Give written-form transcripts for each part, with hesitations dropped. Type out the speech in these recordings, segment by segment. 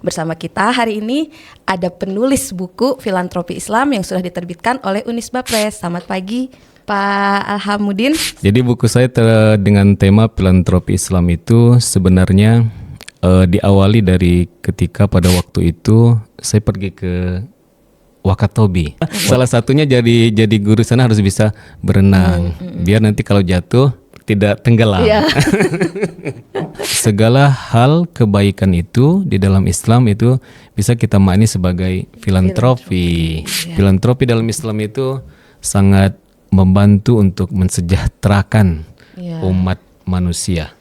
Bersama kita hari ini ada penulis buku Filantropi Islam yang sudah diterbitkan oleh Unisba Press. Selamat pagi Pak Alhamudin. Jadi buku saya dengan tema Filantropi Islam itu sebenarnya diawali dari ketika pada waktu itu saya pergi ke Wakatobi. Salah satunya jadi guru sana harus bisa berenang, biar nanti kalau jatuh tidak tenggelam. Iya. Segala hal kebaikan itu di dalam Islam itu bisa kita maknai sebagai filantropi. Filantropi dalam Islam itu sangat membantu untuk mensejahterakan umat manusia.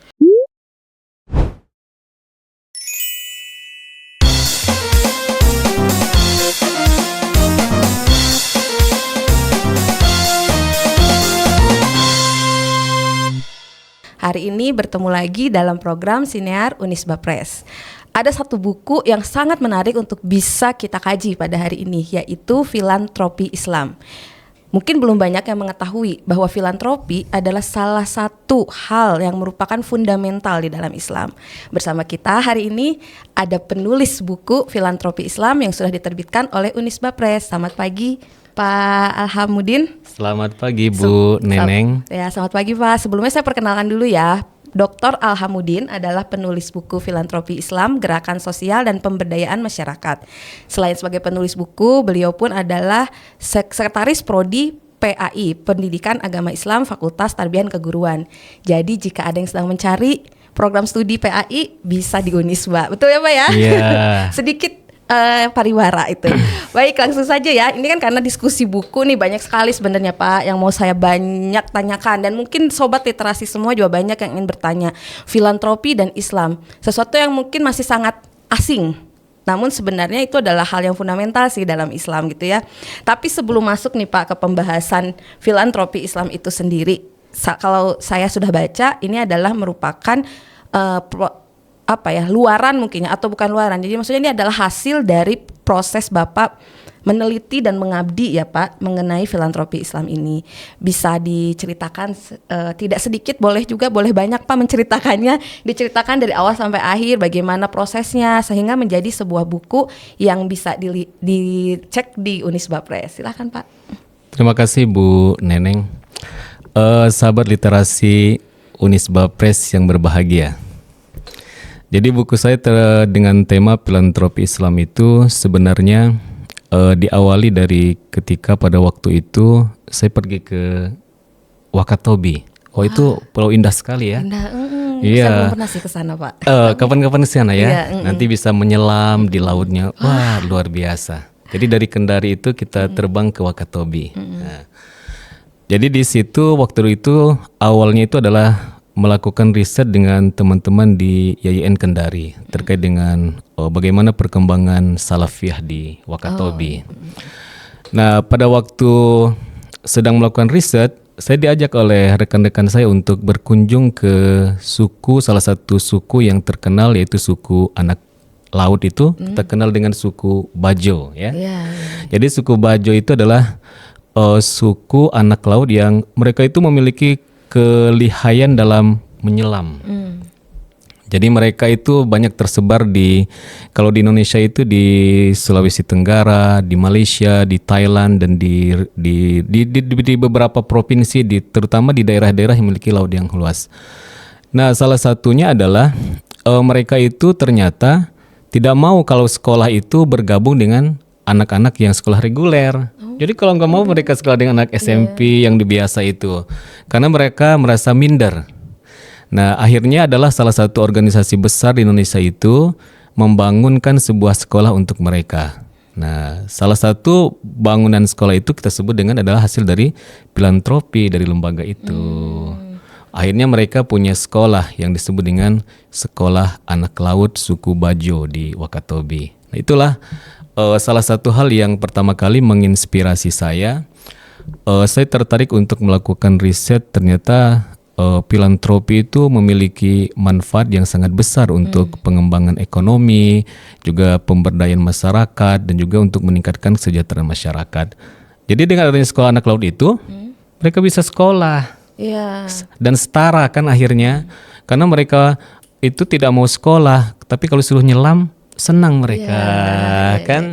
Hari ini bertemu lagi dalam program Sinear Unisba Press. Ada satu buku yang sangat menarik untuk bisa kita kaji pada hari ini, yaitu Filantropi Islam. Mungkin belum banyak yang mengetahui bahwa filantropi adalah salah satu hal yang merupakan fundamental di dalam Islam. Bersama kita hari ini ada penulis buku Filantropi Islam yang sudah diterbitkan oleh Unisba Press. Selamat pagi Pak Alhamudin. Selamat pagi Bu Neneng. Selamat pagi Pak. Sebelumnya saya perkenalkan dulu ya. Dr. Alhamudin adalah penulis buku Filantropi Islam, Gerakan Sosial dan Pemberdayaan Masyarakat. Selain sebagai penulis buku, beliau pun adalah Sekretaris Prodi PAI, Pendidikan Agama Islam Fakultas Tarbiyah Keguruan. Jadi jika ada yang sedang mencari program studi PAI, bisa di Unisba. Betul ya Pak ya? Iya. Sedikit pariwara itu. Baik, langsung saja ya. Ini kan karena diskusi buku nih banyak sekali sebenarnya Pak yang mau saya banyak tanyakan, dan mungkin sobat literasi semua juga banyak yang ingin bertanya. Filantropi dan Islam, sesuatu yang mungkin masih sangat asing. Namun sebenarnya itu adalah hal yang fundamental sih dalam Islam gitu ya. Tapi sebelum masuk nih Pak ke pembahasan filantropi Islam itu sendiri, kalau saya sudah baca ini adalah merupakan luaran mungkinnya, atau bukan luaran. Jadi maksudnya ini adalah hasil dari proses Bapak meneliti dan mengabdi ya Pak mengenai filantropi Islam ini. Bisa diceritakan tidak sedikit, boleh banyak Pak menceritakannya. Diceritakan dari awal sampai akhir bagaimana prosesnya sehingga menjadi sebuah buku yang bisa dicek di Unisba Press. Silakan Pak. Terima kasih Bu Neneng. Sahabat literasi Unisba Press yang berbahagia. Jadi buku saya dengan tema Filantropi Islam itu sebenarnya diawali dari ketika pada waktu itu saya pergi ke Wakatobi. Itu pulau indah sekali ya. Indah, iya. Saya belum pernah sih ke sana Pak. Kapan-kapan ke sana ya. Iya, Nanti bisa menyelam di lautnya. Wah, luar biasa. Jadi dari Kendari itu kita terbang ke Wakatobi. Nah, jadi di situ waktu itu awalnya itu adalah melakukan riset dengan teman-teman di YIN Kendari terkait dengan bagaimana perkembangan salafiyah di Wakatobi. Nah, pada waktu sedang melakukan riset, saya diajak oleh rekan-rekan saya untuk berkunjung ke salah satu suku yang terkenal, yaitu suku anak laut itu terkenal dengan suku Bajo ya. Jadi suku Bajo itu adalah suku anak laut yang mereka itu memiliki kelihayan dalam menyelam. Jadi mereka itu banyak tersebar kalau di Indonesia itu di Sulawesi Tenggara, di Malaysia, di Thailand, dan di beberapa provinsi, terutama di daerah-daerah yang memiliki laut yang luas. Nah, salah satunya adalah mereka itu ternyata tidak mau kalau sekolah itu bergabung dengan anak-anak yang sekolah reguler. Jadi kalau nggak mau mereka sekolah dengan anak SMP yang biasa itu, karena mereka merasa minder. Nah, akhirnya adalah salah satu organisasi besar di Indonesia itu membangunkan sebuah sekolah untuk mereka. Nah, salah satu bangunan sekolah itu kita sebut dengan adalah hasil dari filantropi dari lembaga itu. Akhirnya mereka punya sekolah yang disebut dengan Sekolah Anak Laut Suku Bajo di Wakatobi. Nah, itulah salah satu hal yang pertama kali menginspirasi saya. Saya tertarik untuk melakukan riset. Ternyata filantropi itu memiliki manfaat yang sangat besar untuk pengembangan ekonomi, juga pemberdayaan masyarakat, dan juga untuk meningkatkan kesejahteraan masyarakat. Jadi dengan adanya sekolah anak laut itu, mereka bisa sekolah dan setara kan akhirnya, karena mereka itu tidak mau sekolah, tapi kalau suruh nyelam senang mereka Iya, kan.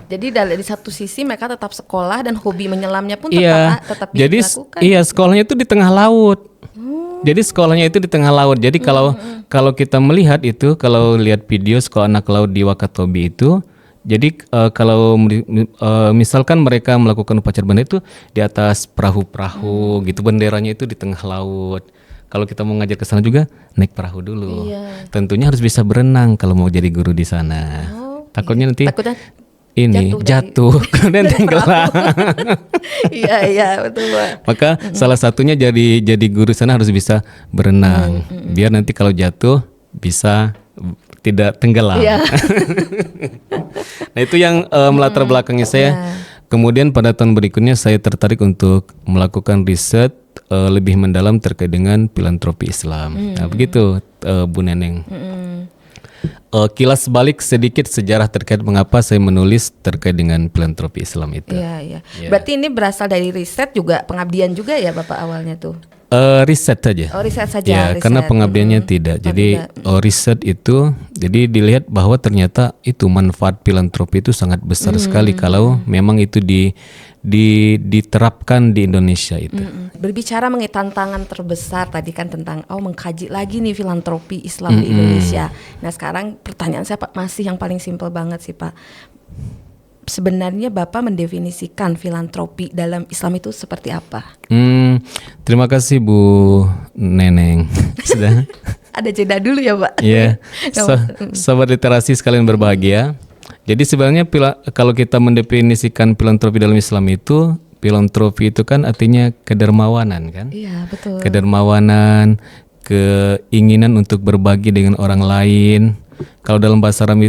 Jadi di satu sisi mereka tetap sekolah dan hobi menyelamnya pun Iya. tetap Jadi dilakukan. iya, sekolahnya itu di tengah laut. Jadi sekolahnya itu di tengah laut. Jadi kalau kita melihat itu, kalau lihat video sekolah anak laut di Wakatobi itu, jadi kalau misalkan mereka melakukan upacara bendera itu di atas perahu-perahu gitu, benderanya itu di tengah laut. Kalau kita mau ngajak ke sana juga naik perahu dulu. Iya. Tentunya harus bisa berenang kalau mau jadi guru di sana. Takutnya nanti Takutnya ini jatuh kemudian tenggelam. iya betul Pak. Maka salah satunya jadi guru sana harus bisa berenang, biar nanti kalau jatuh bisa tidak tenggelam. Iya. Nah itu yang melatar belakangnya saya. Kemudian pada tahun berikutnya saya tertarik untuk melakukan riset lebih mendalam terkait dengan filantropi Islam. Nah begitu Bu Neneng. Kilas balik sedikit sejarah terkait mengapa saya menulis terkait dengan filantropi Islam itu. Iya. Berarti ini berasal dari riset juga, pengabdian juga ya Bapak awalnya tuh. Riset saja. Oh, riset saja. Ya, riset. karena pengabdiannya tidak. Jadi riset itu, jadi dilihat bahwa ternyata itu manfaat filantropi itu sangat besar sekali kalau memang itu diterapkan di Indonesia itu. Berbicara mengenai tantangan terbesar tadi kan tentang mengkaji lagi nih filantropi Islam di Indonesia. Nah sekarang pertanyaan saya Pak masih yang paling simpel banget sih Pak. Sebenarnya Bapak mendefinisikan filantropi dalam Islam itu seperti apa? Terima kasih Bu Neneng. Sudah. Ada jeda dulu ya Pak. Iya. Sobat literasi sekalian berbahagia. Jadi sebenarnya kalau kita mendefinisikan filantropi dalam Islam itu, filantropi itu kan artinya kedermawanan kan? Iya betul. Kedermawanan, keinginan untuk berbagi dengan orang lain. Kalau dalam bahasa Arab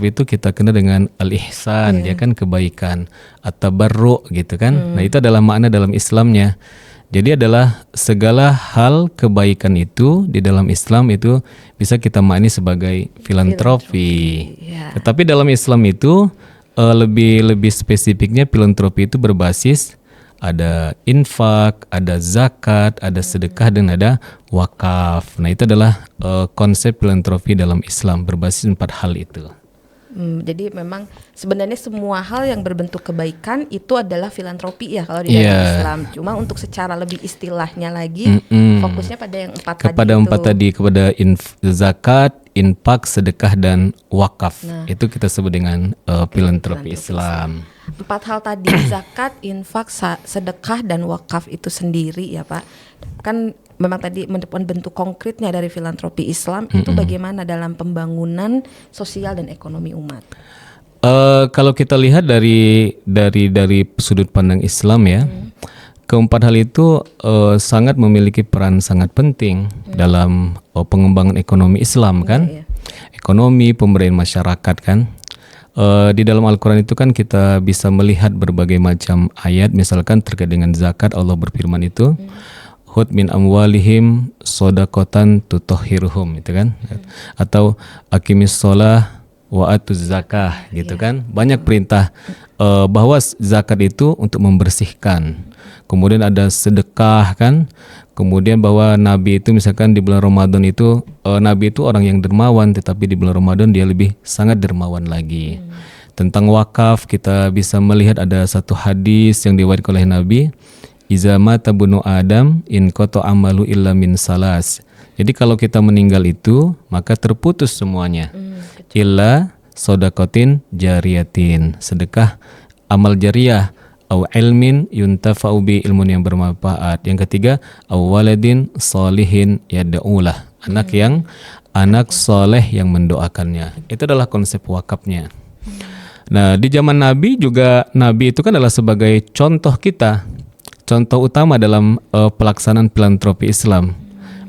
itu kita kenal dengan al-ihsan, ya kan, kebaikan, at-tabarru gitu kan. Nah, itu adalah makna dalam Islamnya. Jadi adalah segala hal kebaikan itu di dalam Islam itu bisa kita makni sebagai filantropi. Ya. Tetapi dalam Islam itu lebih spesifiknya filantropi itu berbasis ada infak, ada zakat, ada sedekah, dan ada wakaf. Nah itu adalah konsep filantropi dalam Islam berbasis 4 hal itu. Jadi memang sebenarnya semua hal yang berbentuk kebaikan itu adalah filantropi ya kalau di dalam Islam. Cuma untuk secara lebih istilahnya lagi fokusnya pada yang 4 kepada tadi 4 tadi, kepada zakat, infak, sedekah, dan wakaf. Itu kita sebut dengan filantropi Islam. 4 hal tadi zakat, infak, sedekah, dan wakaf itu sendiri ya Pak. Kan memang tadi bentuk konkretnya dari filantropi Islam itu bagaimana dalam pembangunan sosial dan ekonomi umat. Kalau kita lihat dari sudut pandang Islam ya, keempat hal itu sangat memiliki peran sangat penting dalam pengembangan ekonomi Islam kan, ekonomi, pemberdayaan masyarakat kan. Di dalam Al-Quran itu kan kita bisa melihat berbagai macam ayat, misalkan terkait dengan zakat, Allah berfirman itu Hud min amwalihim sodakotan tutahhiruhum, itu kan, atau akimis sholah wa atuz zakah gitu kan. Banyak perintah bahwa zakat itu untuk membersihkan. Kemudian ada sedekah kan. Kemudian bahwa Nabi itu misalkan di bulan Ramadan itu Nabi itu orang yang dermawan, tetapi di bulan Ramadan dia lebih sangat dermawan lagi. Tentang wakaf kita bisa melihat ada satu hadis yang diriwayatkan oleh Nabi, Iza mata bunu Adam in koto amalu illa min salas. Jadi kalau kita meninggal itu maka terputus semuanya. Illa sodakotin jariyatin, sedekah amal jariyah, au ilmin yuntafa'u bi, ilmun yang bermanfaat. Yang ketiga, au waladin solihin yad'ulah, anak soleh yang mendoakannya. Itu adalah konsep wakafnya. Nah di zaman Nabi juga, Nabi itu kan adalah sebagai contoh kita, contoh utama dalam pelaksanaan filantropi Islam.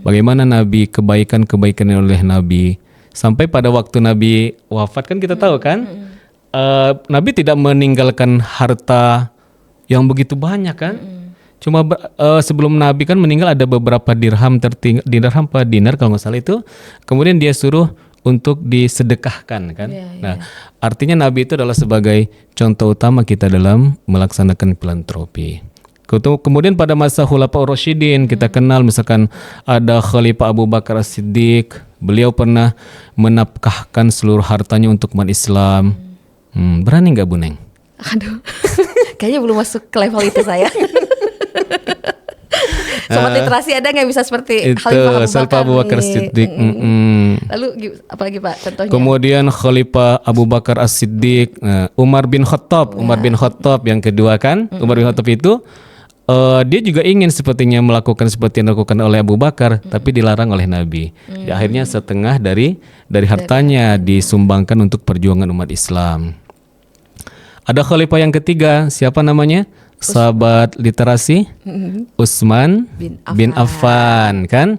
Bagaimana Nabi, kebaikan-kebaikan oleh Nabi, sampai pada waktu Nabi wafat kan kita tahu kan, Nabi tidak meninggalkan harta yang begitu banyak kan. Cuma sebelum Nabi kan meninggal ada beberapa dirham dinar kalau nggak salah itu. Kemudian dia suruh untuk disedekahkan kan. Nah, artinya Nabi itu adalah sebagai contoh utama kita dalam melaksanakan filantropi. Kemudian pada masa Khulafaur Rasyidin kita kenal misalkan ada Khalifah Abu Bakar As-Siddiq Beliau pernah menafkahkan seluruh hartanya untuk umat Islam. Berani nggak Bu Neng? Aduh, kayaknya belum masuk ke level itu saya. Sobat literasi ada nggak bisa seperti Itu Khalifah Abu Bakar nih? Siddiq. Lalu apa lagi Pak contohnya? Kemudian Khalifah Abu Bakar As-Siddiq, Umar bin Khattab, Umar bin Khattab yang kedua kan, Umar bin Khattab itu dia juga ingin sepertinya melakukan seperti yang dilakukan oleh Abu Bakar, tapi dilarang oleh Nabi. Akhirnya setengah dari hartanya disumbangkan untuk perjuangan umat Islam. Ada Khalifah yang ketiga, siapa namanya? Sahabat literasi, Utsman bin Affan kan?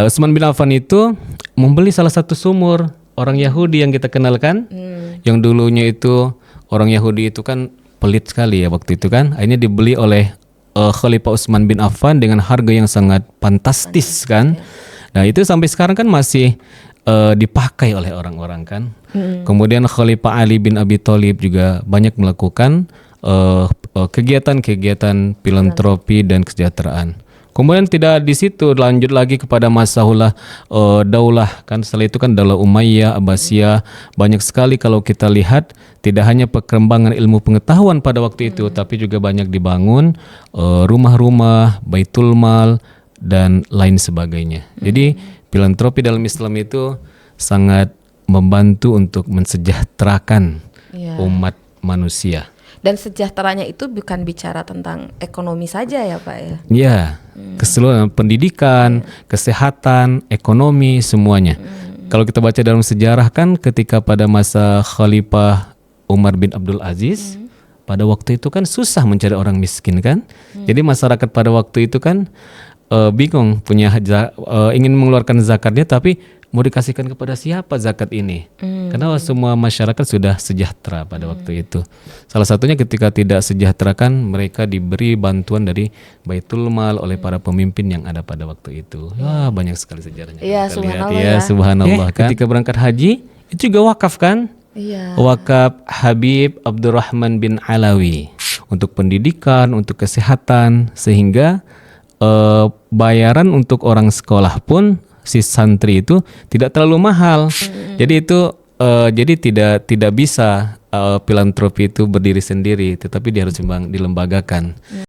Utsman bin Affan itu membeli salah satu sumur orang Yahudi yang kita kenalkan, yang dulunya itu orang Yahudi itu kan pelit sekali ya waktu itu kan. Akhirnya dibeli oleh Khalifah Utsman bin Affan dengan harga yang sangat fantastis kan. Nah itu sampai sekarang kan masih dipakai oleh orang-orang kan. Kemudian Khalifah Ali bin Abi Thalib juga banyak melakukan kegiatan-kegiatan filantropi dan kesejahteraan. Kemudian tidak di situ, lanjut lagi kepada masalah daulah kan. Setelah itu kan daulah Umayyah, Abbasiyah, banyak sekali kalau kita lihat tidak hanya perkembangan ilmu pengetahuan pada waktu itu, tapi juga banyak dibangun rumah-rumah, baitul mal dan lain sebagainya. Jadi filantropi dalam Islam itu sangat membantu untuk mensejahterakan umat manusia. Dan sejahteranya itu bukan bicara tentang ekonomi saja ya Pak ya? Ya, keseluruhan pendidikan, kesehatan, ekonomi, semuanya. Kalau kita baca dalam sejarah kan ketika pada masa Khalifah Umar bin Abdul Aziz, pada waktu itu kan susah mencari orang miskin kan. Jadi masyarakat pada waktu itu kan bingung ingin mengeluarkan zakatnya, tapi mau dikasihkan kepada siapa zakat ini? Karena semua masyarakat sudah sejahtera pada waktu itu. Salah satunya ketika tidak sejahtera kan mereka diberi bantuan dari Baitul Mal oleh para pemimpin yang ada pada waktu itu. Wah, banyak sekali sejarahnya. Iya, subhanallah ya. Subhanallah kan. Ketika berangkat haji itu juga wakaf kan? Iya. Wakaf Habib Abdurrahman bin Alawi untuk pendidikan, untuk kesehatan, sehingga bayaran untuk orang sekolah pun si santri itu tidak terlalu mahal. Jadi itu jadi tidak bisa filantropi itu berdiri sendiri, tetapi dia harus dilembagakan.